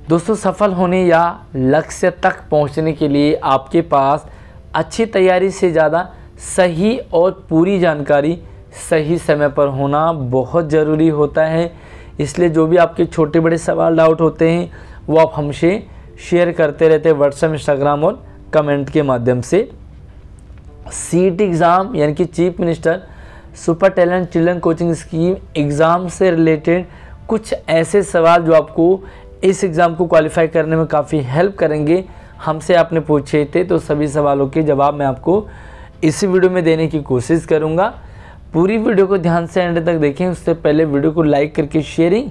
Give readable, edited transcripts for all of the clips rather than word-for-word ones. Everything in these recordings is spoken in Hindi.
दोस्तों, सफल होने या लक्ष्य तक पहुंचने के लिए आपके पास अच्छी तैयारी से ज़्यादा सही और पूरी जानकारी सही समय पर होना बहुत ज़रूरी होता है। इसलिए जो भी आपके छोटे बड़े सवाल डाउट होते हैं वो आप हमसे शेयर करते रहते हैं व्हाट्सएप, इंस्टाग्राम और कमेंट के माध्यम से। सीईटी एग्ज़ाम यानी कि chief minister super talent children coaching scheme exam से रिलेटेड कुछ ऐसे सवाल जो आपको इस एग्ज़ाम को क्वालिफाई करने में काफ़ी हेल्प करेंगे, हमसे आपने पूछे थे। तो सभी सवालों के जवाब मैं आपको इसी वीडियो में देने की कोशिश करूंगा। पूरी वीडियो को ध्यान से एंड तक देखें। उससे पहले वीडियो को लाइक करके शेयरिंग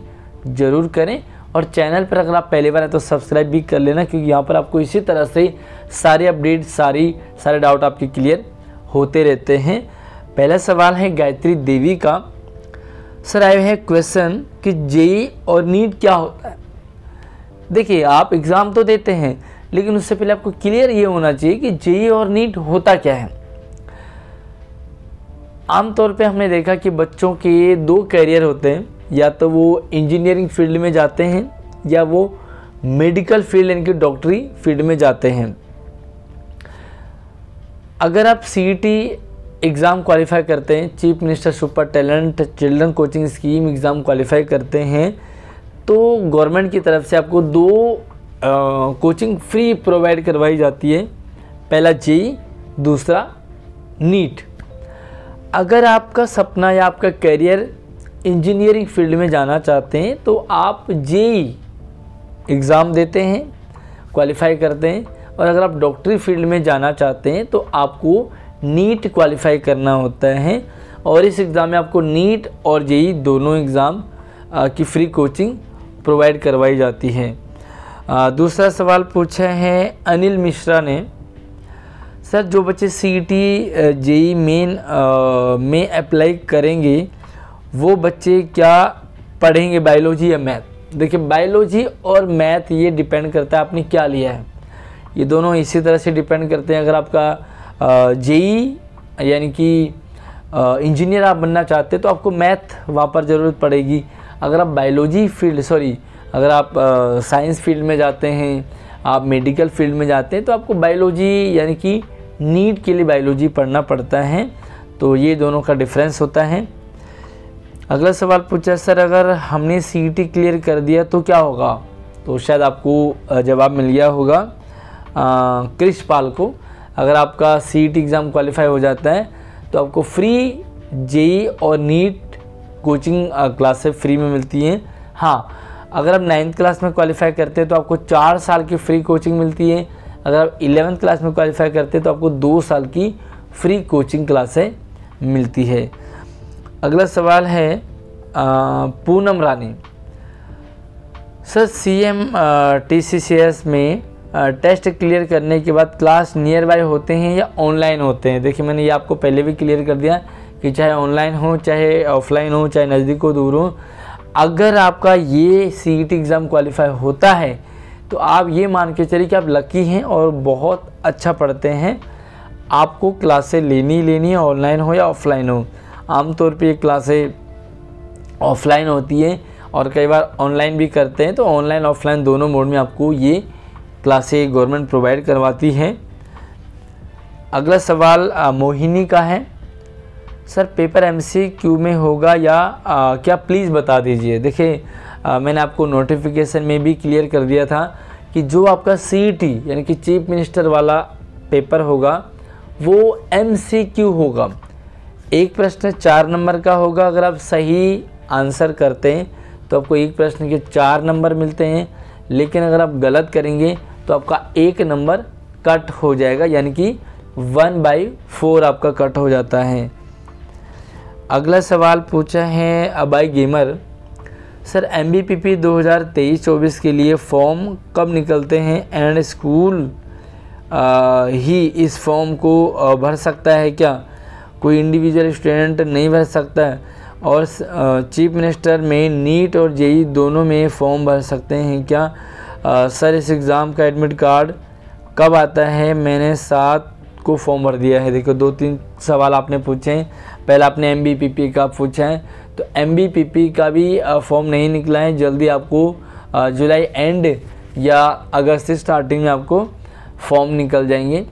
ज़रूर करें और चैनल पर अगर आप पहली बार हैं तो सब्सक्राइब भी कर लेना, क्योंकि यहाँ पर आपको इसी तरह से सारे अपडेट सारे डाउट आपके क्लियर होते रहते हैं। पहला सवाल है गायत्री देवी का। सर आए हैं क्वेश्चन कि जेईई और नीट क्या होता है। देखिए, आप एग्ज़ाम तो देते हैं लेकिन उससे पहले आपको क्लियर ये होना चाहिए कि जेईई और नीट होता क्या है। आमतौर पे हमने देखा कि बच्चों के दो कैरियर होते हैं, या तो वो इंजीनियरिंग फील्ड में जाते हैं या वो मेडिकल फील्ड यानी कि डॉक्टरी फील्ड में जाते हैं। अगर आप सीईटी एग्ज़ाम क्वालिफाई करते हैं, chief minister super talent children coaching scheme exam qualify करते हैं, तो गवर्नमेंट की तरफ से आपको दो कोचिंग फ्री प्रोवाइड करवाई जाती है। पहला जेईई, दूसरा नीट। अगर आपका सपना या आपका करियर इंजीनियरिंग फील्ड में जाना चाहते हैं तो आप जेईई एग्ज़ाम देते हैं, क्वालिफाई करते हैं, और अगर आप डॉक्टरी फील्ड में जाना चाहते हैं तो आपको नीट क्वालिफाई करना होता है। और इस एग्ज़ाम में आपको नीट और जेईई दोनों एग्ज़ाम की फ्री कोचिंग प्रोवाइड करवाई जाती है। दूसरा सवाल पूछा है अनिल मिश्रा ने। सर, जो बच्चे सीईटी जेईई मेन में अप्लाई करेंगे वो बच्चे क्या पढ़ेंगे, बायोलॉजी या मैथ। देखिए, बायोलॉजी और मैथ ये डिपेंड करता है आपने क्या लिया है। ये दोनों इसी तरह से डिपेंड करते हैं। अगर आपका जेईई यानी कि इंजीनियर आप बनना चाहते हैं तो आपको मैथ वहाँ पर ज़रूरत पड़ेगी। अगर आप अगर आप साइंस फील्ड में जाते हैं, आप मेडिकल फील्ड में जाते हैं तो आपको बायोलॉजी यानी कि नीट के लिए बायोलॉजी पढ़ना पड़ता है। तो ये दोनों का डिफरेंस होता है। अगला सवाल पूछा, सर अगर हमने सीईटी क्लियर कर दिया तो क्या होगा। तो शायद आपको जवाब मिल गया होगा क्रिश पाल को। अगर आपका सीईटी एग्ज़ाम क्वालिफाई हो जाता है तो आपको फ्री जेईई और नीट कोचिंग क्लासेस फ्री में मिलती हैं। हाँ, अगर आप 9th क्लास में क्वालिफाई करते हैं तो आपको 4 साल की फ्री कोचिंग मिलती है। अगर आप 11th क्लास में क्वालिफाई करते हैं तो आपको 2 साल की फ्री कोचिंग क्लासें मिलती है। अगला सवाल है पूनम रानी। सर, सीएम टीसीसीएस में टेस्ट क्लियर करने के बाद क्लास नियर बाय होते हैं या ऑनलाइन होते हैं। देखिए, मैंने ये आपको पहले भी क्लियर कर दिया कि चाहे ऑनलाइन हो, चाहे ऑफलाइन हो, चाहे नज़दीक हो, दूर हो। अगर आपका ये सीईटी एग्ज़ाम क्वालिफाई होता है तो आप ये मान के चलिए कि आप लकी हैं और बहुत अच्छा पढ़ते हैं। आपको क्लासें लेनी है, ऑनलाइन हो या ऑफलाइन हो। आमतौर पे ये क्लासें ऑफलाइन होती हैं और कई बार ऑनलाइन भी करते हैं। तो ऑनलाइन ऑफलाइन दोनों मोड में आपको ये क्लासें गवर्नमेंट प्रोवाइड करवाती है। अगला सवाल मोहिनी का है। सर, पेपर एमसीक्यू में होगा या क्या प्लीज़ बता दीजिए। देखिए, मैंने आपको नोटिफिकेशन में भी क्लियर कर दिया था कि जो आपका सीईटी यानी कि चीफ मिनिस्टर वाला पेपर होगा वो एमसीक्यू होगा। एक प्रश्न 4 नंबर का होगा। अगर आप सही आंसर करते हैं तो आपको एक प्रश्न के 4 नंबर मिलते हैं, लेकिन अगर आप गलत करेंगे तो आपका 1 नंबर कट हो जाएगा, यानी कि 1/4 आपका कट हो जाता है। अगला सवाल पूछा है अबाई गेमर। सर, एमबीपीपी 2023-24 के लिए फॉर्म कब निकलते हैं एंड स्कूल ही इस फॉर्म को भर सकता है क्या, कोई इंडिविजुअल स्टूडेंट नहीं भर सकता है। और चीफ मिनिस्टर में नीट और जेईई दोनों में फॉर्म भर सकते हैं क्या। सर, इस एग्ज़ाम का एडमिट कार्ड कब आता है, मैंने 7 को फॉर्म भर दिया है। देखो, 2-3 सवाल आपने पूछे हैं। पहला आपने एमबीपीपी का पूछा है, तो एमबीपीपी का भी फॉर्म नहीं निकला है। जल्दी आपको जुलाई एंड या अगस्त की स्टार्टिंग में आपको फॉर्म निकल जाएंगे।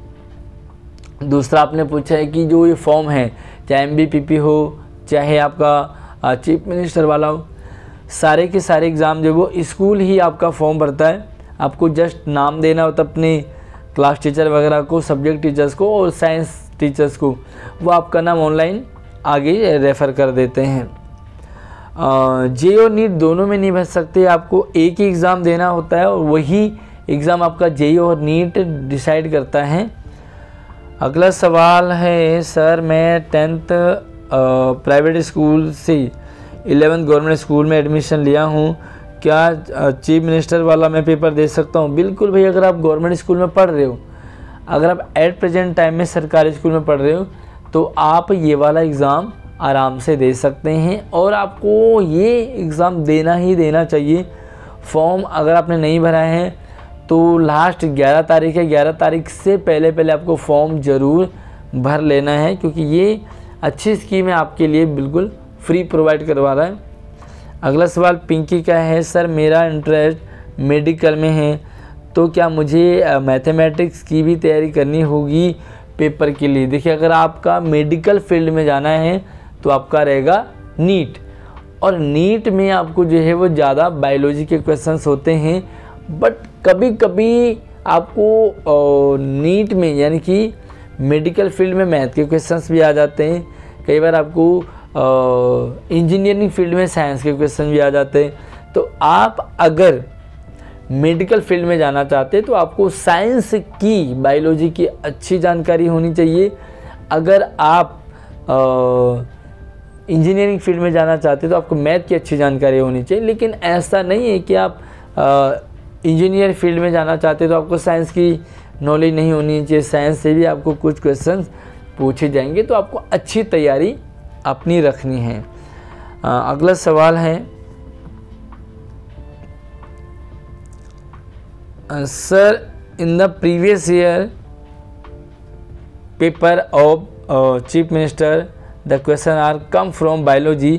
दूसरा आपने पूछा है कि जो ये फॉर्म है, चाहे MBPP हो चाहे आपका चीफ मिनिस्टर वाला हो, सारे के सारे एग्ज़ाम जो वो स्कूल ही आपका फॉर्म भरता है। आपको जस्ट नाम देना होता है अपने क्लास टीचर वगैरह को, सब्जेक्ट टीचर्स को और साइंस टीचर्स को, वो आपका नाम ऑनलाइन आगे रेफ़र कर देते हैं। जे और नीट दोनों में नहीं भर सकते, आपको एक ही एग्ज़ाम देना होता है और वही एग्ज़ाम आपका जे और नीट डिसाइड करता है। अगला सवाल है, सर मैं 10th प्राइवेट स्कूल से 11th गवर्नमेंट स्कूल में एडमिशन लिया हूँ, क्या चीफ मिनिस्टर वाला मैं पेपर दे सकता हूँ? बिल्कुल भाई, अगर आप गवर्नमेंट स्कूल में पढ़ रहे हो, अगर आप एट प्रेजेंट टाइम में सरकारी स्कूल में पढ़ रहे हो, तो आप ये वाला एग्ज़ाम आराम से दे सकते हैं और आपको ये एग्ज़ाम देना ही देना चाहिए। फॉर्म अगर आपने नहीं भरा है तो लास्ट 11 तारीख है, 11 तारीख से पहले आपको फॉर्म ज़रूर भर लेना है, क्योंकि ये अच्छी स्कीम है, आपके लिए बिल्कुल फ्री प्रोवाइड करवा रहा है। अगला सवाल पिंकी का है, सर मेरा इंटरेस्ट मेडिकल में है, तो क्या मुझे मैथमेटिक्स की भी तैयारी करनी होगी पेपर के लिए? देखिए, अगर आपका मेडिकल फील्ड में जाना है तो आपका रहेगा नीट, और नीट में आपको जो है वो ज़्यादा बायोलॉजी के क्वेश्चंस होते हैं, बट कभी कभी आपको नीट में यानी कि मेडिकल फील्ड में मैथ के क्वेश्चंस भी आ जाते हैं, कई बार आपको इंजीनियरिंग फील्ड में साइंस के क्वेश्चन भी आ जाते हैं। तो आप अगर मेडिकल फील्ड में जाना चाहते हैं तो आपको साइंस की, बायोलॉजी की अच्छी जानकारी होनी चाहिए। अगर आप इंजीनियरिंग फील्ड में जाना चाहते हैं तो आपको मैथ की अच्छी जानकारी होनी चाहिए। लेकिन ऐसा नहीं है कि आप इंजीनियर फील्ड में जाना चाहते हैं तो आपको साइंस की नॉलेज नहीं होनी चाहिए। साइंस से भी आपको कुछ क्वेश्चंस पूछे जाएंगे, तो आपको अच्छी तैयारी अपनी रखनी है। अगला सवाल है, sir in the previous year paper of chief minister the question are come from biology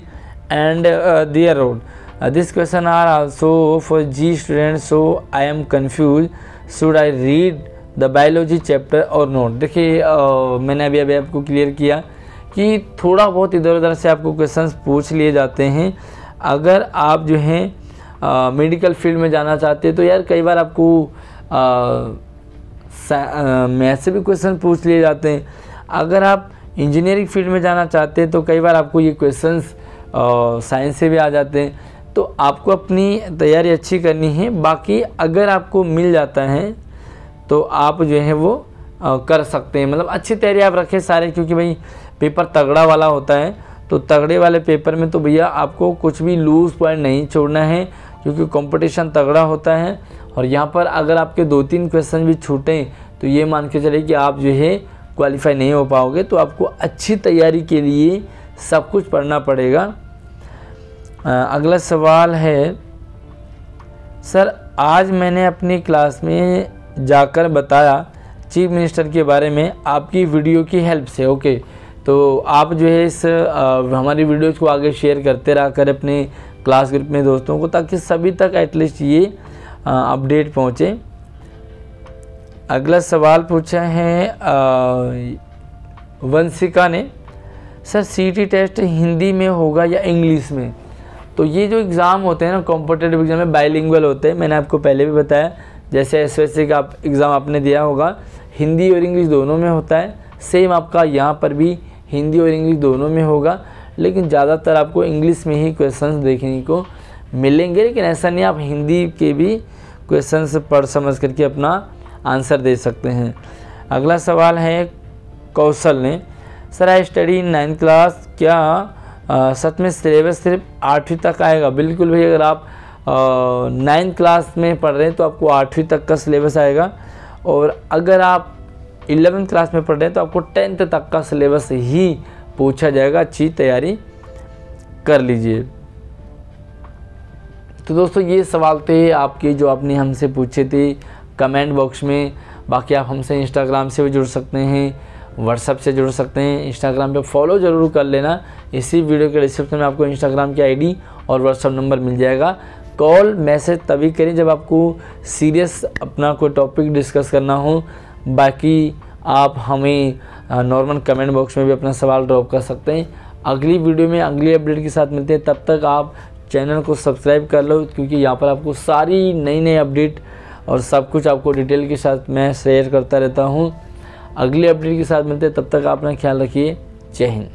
and there road, this question are also for G student, so I am confuse, should I read the biology chapter और नोट? देखिए, मैंने अभी आपको क्लियर किया कि थोड़ा बहुत इधर उधर से आपको क्वेश्चंस पूछ लिए जाते हैं। अगर आप जो हैं मेडिकल फील्ड में जाना चाहते हैं तो यार कई बार आपको मैथ से भी क्वेश्चन पूछ लिए जाते हैं। अगर आप इंजीनियरिंग फील्ड में जाना चाहते हैं तो कई बार आपको ये क्वेश्चंस साइंस से भी आ जाते हैं। तो आपको अपनी तैयारी अच्छी करनी है। बाकी अगर आपको मिल जाता है तो आप जो है वो कर सकते हैं, मतलब अच्छी तैयारी आप रखें सारे, क्योंकि भाई पेपर तगड़ा वाला होता है। तो तगड़े वाले पेपर में तो भैया आपको कुछ भी लूज़ पॉइंट नहीं छोड़ना है, क्योंकि कंपटीशन तगड़ा होता है। और यहाँ पर अगर आपके 2-3 क्वेश्चन भी छूटें तो ये मान के चले कि आप जो है क्वालिफाई नहीं हो पाओगे। तो आपको अच्छी तैयारी के लिए सब कुछ पढ़ना पड़ेगा। अगला सवाल है, सर आज मैंने अपनी क्लास में जाकर बताया चीफ मिनिस्टर के बारे में आपकी वीडियो की हेल्प से। ओके, तो आप जो है इस हमारी वीडियोज़ को आगे शेयर करते रहा कर अपने क्लास ग्रुप में दोस्तों को, ताकि सभी तक एटलीस्ट ये अपडेट पहुँचे। अगला सवाल पूछा है वंशिका ने, सर सीटी टेस्ट हिंदी में होगा या इंग्लिश में? तो ये जो एग्ज़ाम होते हैं ना कॉम्पिटिटिव एग्जाम में बाइलिंगुअल होते हैं। मैंने आपको पहले भी बताया, जैसे एसएससी का एग्ज़ाम आपने दिया होगा हिंदी और इंग्लिश दोनों में होता है, सेम आपका यहाँ पर भी हिंदी और इंग्लिश दोनों में होगा। लेकिन ज़्यादातर आपको इंग्लिश में ही क्वेश्चंस देखने को मिलेंगे, लेकिन ऐसा नहीं, आप हिंदी के भी क्वेश्चंस पढ़ समझ करके अपना आंसर दे सकते हैं। अगला सवाल है कौशल ने, sir I study in 9th class, क्या सच में सिलेबस सिर्फ 8वीं तक आएगा? बिल्कुल भाई, अगर आप 9th क्लास में पढ़ रहे हैं तो आपको 8वीं तक का सिलेबस आएगा, और अगर आप 11th क्लास में पढ़ रहे हैं तो आपको 10th तक का सिलेबस ही पूछा जाएगा। अच्छी तैयारी कर लीजिए। तो दोस्तों ये सवाल थे आपके जो आपने हमसे पूछे थे कमेंट बॉक्स में। बाकी आप हमसे इंस्टाग्राम से भी जुड़ सकते हैं, व्हाट्सएप से जुड़ सकते हैं। इंस्टाग्राम पे फॉलो ज़रूर कर लेना। इसी वीडियो के डिस्क्रिप्शन में आपको इंस्टाग्राम की आईडी और व्हाट्सएप नंबर मिल जाएगा। कॉल मैसेज तभी करें जब आपको सीरियस अपना कोई टॉपिक डिस्कस करना हो। बाकी आप हमें नॉर्मल कमेंट बॉक्स में भी अपना सवाल ड्रॉप कर सकते हैं। अगली वीडियो में अगली अपडेट के साथ मिलते हैं, तब तक आप चैनल को सब्सक्राइब कर लो, क्योंकि यहाँ पर आपको सारी नई अपडेट और सब कुछ आपको डिटेल के साथ मैं शेयर करता रहता हूँ। अगली अपडेट के साथ मिलते हैं, तब तक अपना ख्याल रखिए। जय हिंद।